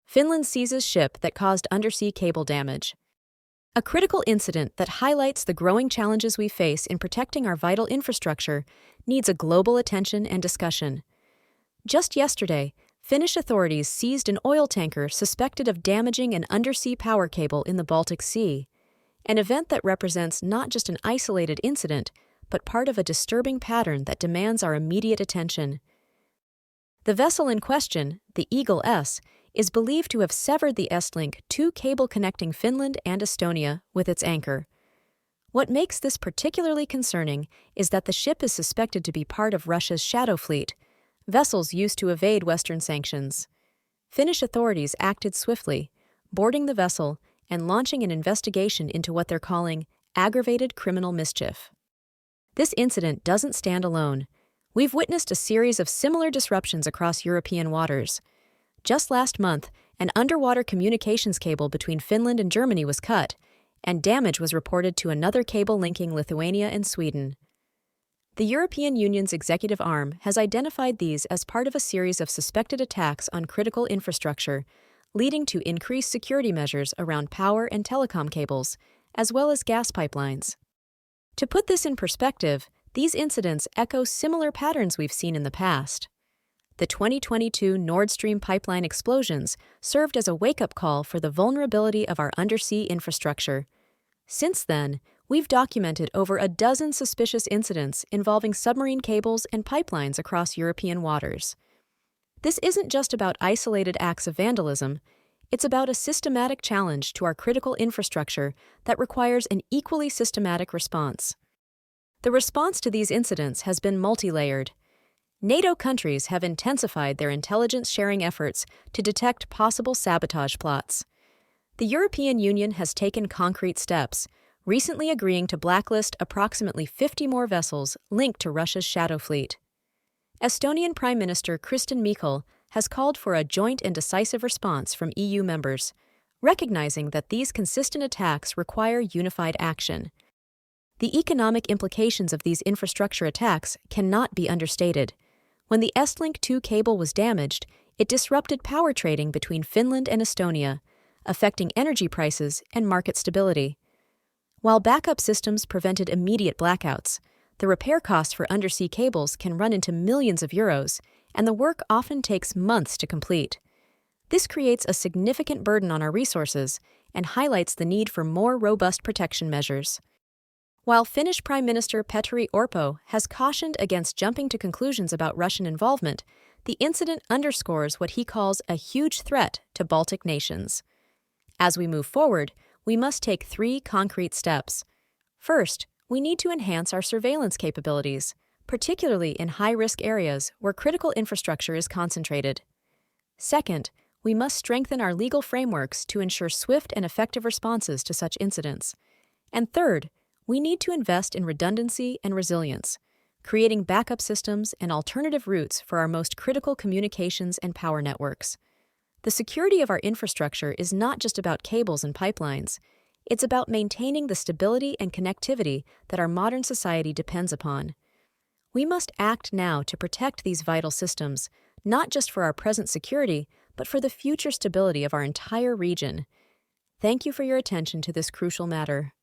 Finland seizes ship that caused undersea cable damage. A critical incident that highlights the growing challenges we face in protecting our vital infrastructure needs a global attention and discussion. Just yesterday, Finnish authorities seized an oil tanker suspected of damaging an undersea power cable in the Baltic Sea, an event that represents not just an isolated incident, but part of a disturbing pattern that demands our immediate attention. The vessel in question, the Eagle S, is believed to have severed the Estlink 2 cable connecting Finland and Estonia with its anchor. What makes this particularly concerning is that the ship is suspected to be part of Russia's shadow fleet, vessels used to evade Western sanctions. Finnish authorities acted swiftly, boarding the vessel and launching an investigation into what they're calling aggravated criminal mischief. This incident doesn't stand alone. We've witnessed a series of similar disruptions across European waters. Just last month, an underwater communications cable between Finland and Germany was cut, and damage was reported to another cable linking Lithuania and Sweden. The European Union's executive arm has identified these as part of a series of suspected attacks on critical infrastructure, leading to increased security measures around power and telecom cables, as well as gas pipelines. To put this in perspective, these incidents echo similar patterns we've seen in the past. The 2022 Nord Stream pipeline explosions served as a wake-up call for the vulnerability of our undersea infrastructure. Since then, we've documented over a dozen suspicious incidents involving submarine cables and pipelines across European waters. This isn't just about isolated acts of vandalism, it's about a systematic challenge to our critical infrastructure that requires an equally systematic response. The response to these incidents has been multi-layered. NATO countries have intensified their intelligence-sharing efforts to detect possible sabotage plots. The European Union has taken concrete steps, recently agreeing to blacklist approximately 50 more vessels linked to Russia's shadow fleet. Estonian Prime Minister Kristen Michal has called for a joint and decisive response from EU members, recognizing that these consistent attacks require unified action. The economic implications of these infrastructure attacks cannot be understated. When the Estlink 2 cable was damaged, it disrupted power trading between Finland and Estonia, affecting energy prices and market stability. While backup systems prevented immediate blackouts, the repair costs for undersea cables can run into millions of euros, and the work often takes months to complete. This creates a significant burden on our resources and highlights the need for more robust protection measures. While Finnish Prime Minister Petteri Orpo has cautioned against jumping to conclusions about Russian involvement, the incident underscores what he calls a huge threat to Baltic nations. As we move forward, we must take 3 concrete steps. First, we need to enhance our surveillance capabilities, particularly in high-risk areas where critical infrastructure is concentrated. Second, we must strengthen our legal frameworks to ensure swift and effective responses to such incidents. And third, we need to invest in redundancy and resilience, creating backup systems and alternative routes for our most critical communications and power networks. The security of our infrastructure is not just about cables and pipelines. It's about maintaining the stability and connectivity that our modern society depends upon. We must act now to protect these vital systems, not just for our present security, but for the future stability of our entire region. Thank you for your attention to this crucial matter.